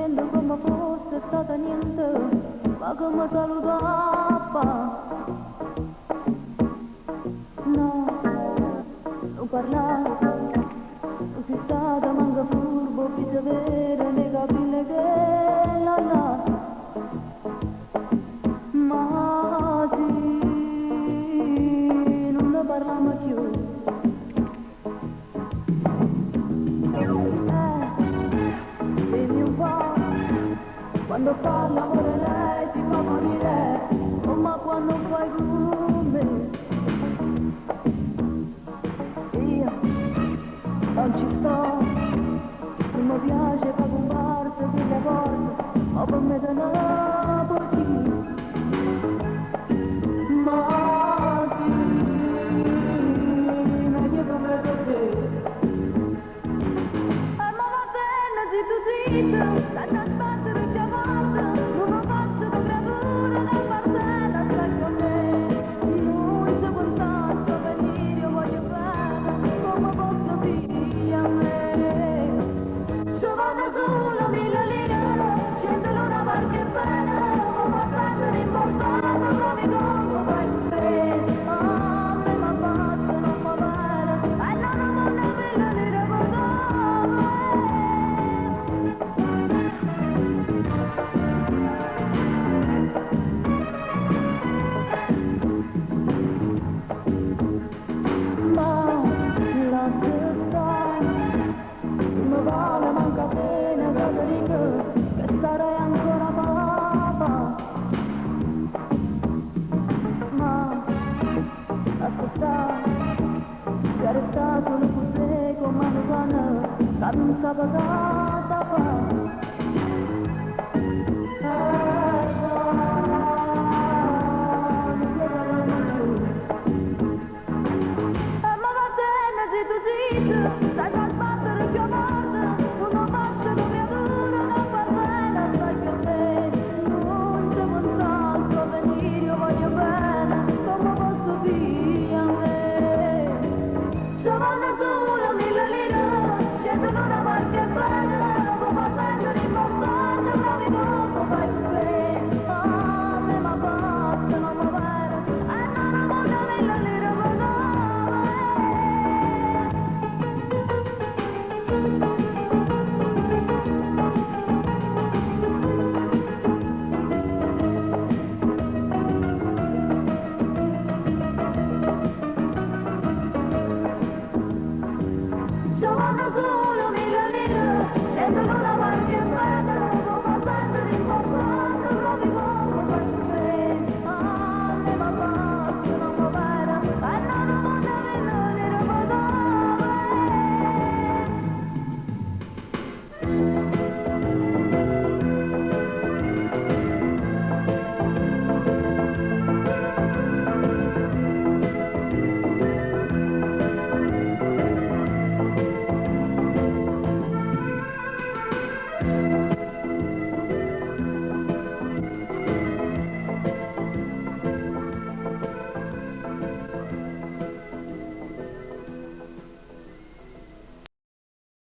niente come fosse stata niente, ma come salutava. No, non parlare, non si stata manca furbo, fi sapere nei capelli che la là. Ma sì, non ne parliamo più. Dimmi un po', quando fa l'amore lei ti fa morire, oh, ma quando fai con me, io non ci sto, non mi piace fa comparsa sulle porte, ma per me da Napoli, ma sì, meglio come per te. Tanto sbattere già volta, non lo faccio con bravura, la parcella stai con me. Non c'è contatto, venire io voglio bene, come posso dire a me? Ci vado solo 1000 lire, scendere una barca e bene, come prendere importato, trovi come fai te. A me ma basta, non va bene, e non ne 1000 lire per dove. Vale manca bene Caterina, che sarei ancora papa, ma lascia stare, che resta solo con te come una donna che non sa cosa fa.